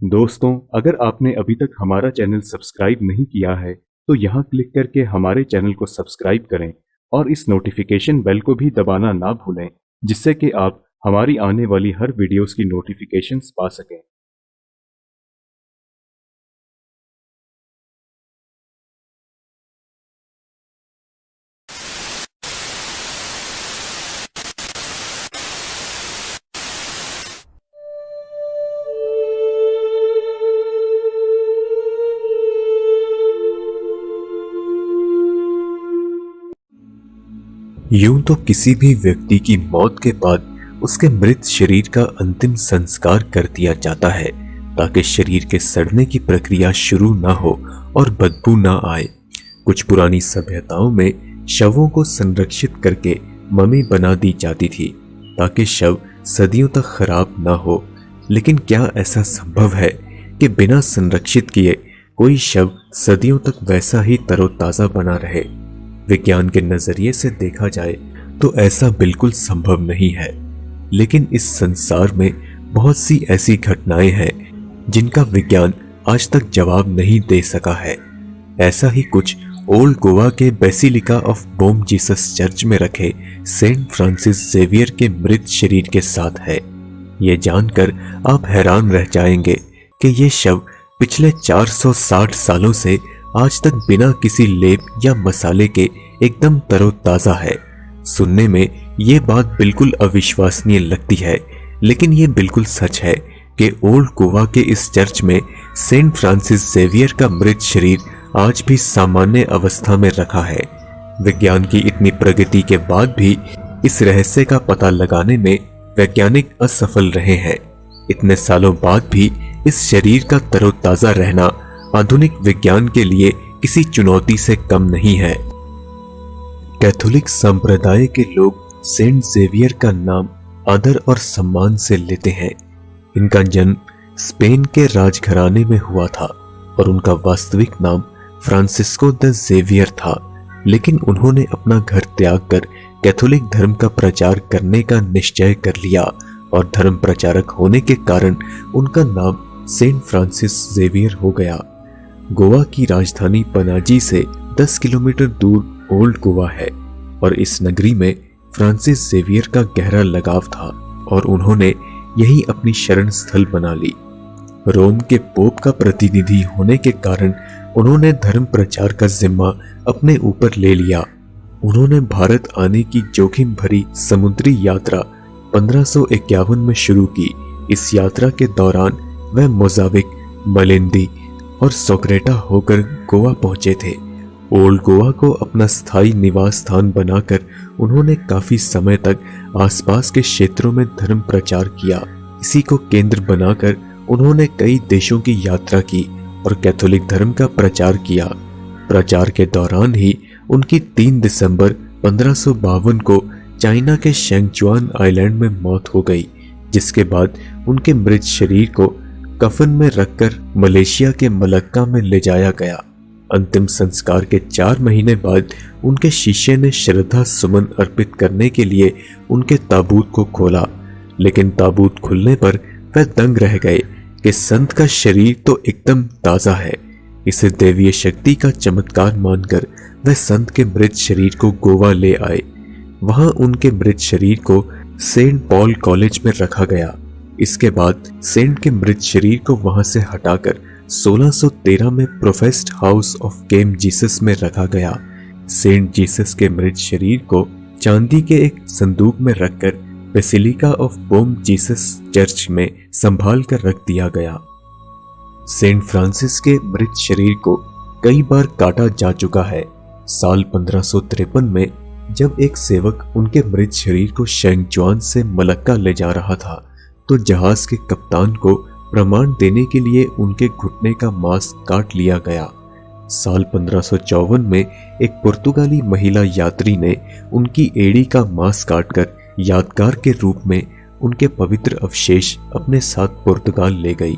दोस्तों, अगर आपने अभी तक हमारा चैनल सब्सक्राइब नहीं किया है तो यहाँ क्लिक करके हमारे चैनल को सब्सक्राइब करें और इस नोटिफिकेशन बेल को भी दबाना ना भूलें, जिससे कि आप हमारी आने वाली हर वीडियोस की नोटिफिकेशंस पा सकें। यूं तो किसी भी व्यक्ति की मौत के बाद उसके मृत शरीर का अंतिम संस्कार कर दिया जाता है ताकि शरीर के सड़ने की प्रक्रिया शुरू ना हो और बदबू ना आए। कुछ पुरानी सभ्यताओं में शवों को संरक्षित करके ममी बना दी जाती थी ताकि शव सदियों तक खराब ना हो। लेकिन क्या ऐसा संभव है कि बिना संरक्षित किए कोई शव सदियों तक वैसा ही तरोताजा बना रहे? विज्ञान के नजरिए से देखा जाए तो ऐसा बिल्कुल संभव नहीं है, लेकिन इस संसार में बहुत सी ऐसी घटनाएं हैं जिनका विज्ञान आज तक जवाब नहीं दे सका है। ऐसा ही कुछ ओल्ड गोवा के basilica of Bom Jesus church में रखे सेंट फ्रांसिस जेवियर के मृत शरीर के साथ है। ये जानकर आप हैरान रह जाएंगे कि ये शव पिछले 460 सालों से आज तक बिना किसी लेप या मसाले के एकदम तरोताजा है। सुनने में ये बात बिल्कुल अविश्वसनीय लगती है, लेकिन ये बिल्कुल सच है कि ओल्ड गोवा के इस चर्च में सेंट फ्रांसिस जेवियर का मृत शरीर आज भी सामान्य अवस्था में रखा है। विज्ञान की इतनी प्रगति के बाद भी इस रहस्य का पता लगाने में वैज्ञानिक असफल रहे हैं। इतने सालों बाद भी इस शरीर का तरोताजा रहना आधुनिक विज्ञान के लिए किसी चुनौती से कम नहीं है। कैथोलिक संप्रदाय के लोग सेंट जेवियर का नाम आदर और सम्मान से लेते हैं। इनका जन्म स्पेन के राजघराने में हुआ था और उनका वास्तविक नाम फ्रांसिस्को द जेवियर था, लेकिन उन्होंने अपना घर त्याग कर कैथोलिक धर्म का प्रचार करने का निश्चय कर लिया और धर्म प्रचारक होने के कारण उनका नाम सेंट फ्रांसिस जेवियर हो गया। गोवा की राजधानी पनाजी से 10 किलोमीटर दूर ओल्ड गोवा है और इस नगरी में फ्रांसिस जेवियर का गहरा लगाव था और उन्होंने यही अपनी शरण स्थल बना ली। रोम के पोप का प्रतिनिधि होने के कारण उन्होंने धर्म प्रचार का जिम्मा अपने ऊपर ले लिया। उन्होंने भारत आने की जोखिम भरी समुद्री यात्रा 1551 में शुरू की। इस यात्रा के दौरान वह मोजाविक, मलेंदी और सोक्रेटा होकर गोवा पहुंचे थे। ओल्ड गोवा को अपना स्थायी निवास स्थान बनाकर उन्होंने काफी समय तक आसपास के क्षेत्रों में धर्म प्रचार किया। इसी को केंद्र बनाकर उन्होंने कई देशों की यात्रा की और कैथोलिक धर्म का प्रचार किया। प्रचार के दौरान ही उनकी 3 दिसंबर 1552 को चाइना के शेंगचुआन आइलैंड में मौत हो गई, जिसके बाद उनके मृत शरीर को कफन में रखकर मलेशिया के मलक्का में ले जाया गया। अंतिम संस्कार के 4 महीने बाद उनके शिष्य ने श्रद्धा सुमन अर्पित करने के लिए उनके ताबूत को खोला, लेकिन ताबूत खुलने पर वह दंग रह गए कि संत का शरीर तो एकदम ताजा है। इसे देवीय शक्ति का चमत्कार मानकर वह संत के मृत शरीर को गोवा ले आए। वहां उनके मृत शरीर को सेंट पॉल कॉलेज में रखा गया। इसके बाद सेंट के मृत शरीर को वहां से हटाकर 1613 में professed house of came Jesus में रखा गया। सेंट जीसस के मृत शरीर को चांदी के एक संदूक में रखकर basilica of Bom Jesus church में संभाल कर रख दिया गया। सेंट फ्रांसिस के मृत शरीर को कई बार काटा जा चुका है। साल 1553 में जब एक सेवक उनके मृत शरीर को शेंगचुआन से मलक्का ले जा रहा था तो जहाज के कप्तान को प्रमाण देने के लिए उनके घुटने का मांस काट लिया गया। साल 1554 में एक पुर्तगाली महिला यात्री ने उनकी एड़ी का मांस काटकर यादगार के रूप में उनके पवित्र अवशेष अपने साथ पुर्तगाल ले गई।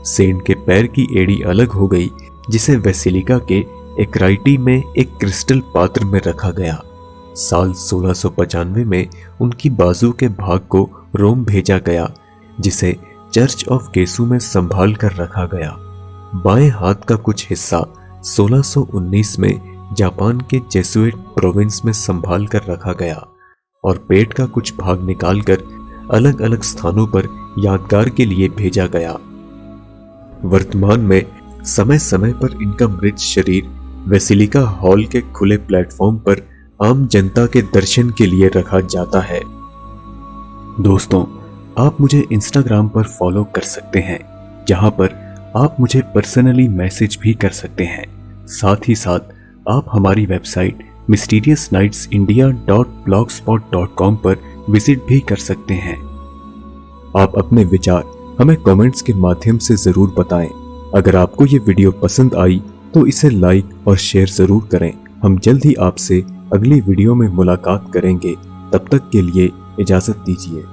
सेंट के पैर की एड़ी अलग हो गई, जिसे बेसिलिका के एक्राइटी में एक क्रिस्टल पात्र में रखा गया। साल 1695 में उनकी बाजू के भाग को रोम भेजा गया, जिसे चर्च ऑफ गेसु में संभाल कर रखा गया। बाएं हाथ का कुछ हिस्सा 1619 में जापान के जेसुइट प्रोविंस में संभाल कर रखा गया और पेट का कुछ भाग निकालकर अलग अलग स्थानों पर यादगार के लिए भेजा गया। वर्तमान में समय समय पर इनका मृत शरीर बेसिलिका हॉल के खुले प्लेटफॉर्म पर आम जनता के दर्शन के लिए रखा जाता है। दोस्तों, आप मुझे इंस्टाग्राम पर फॉलो कर सकते हैं, जहां पर आप मुझे पर्सनली मैसेज भी कर सकते हैं। साथ ही साथ आप हमारी वेबसाइट mysteriousnightsindia.blogspot.com पर विजिट भी कर सकते हैं। आप अपने विचार हमें कमेंट्स के माध्यम से जरूर बताएं। अगर आपको ये वीडियो पसंद आई तो इसे लाइक और शेयर जरूर करें। हम जल्द ही आपसे अगली वीडियो में मुलाकात करेंगे। तब तक के लिए इजाजत दीजिए।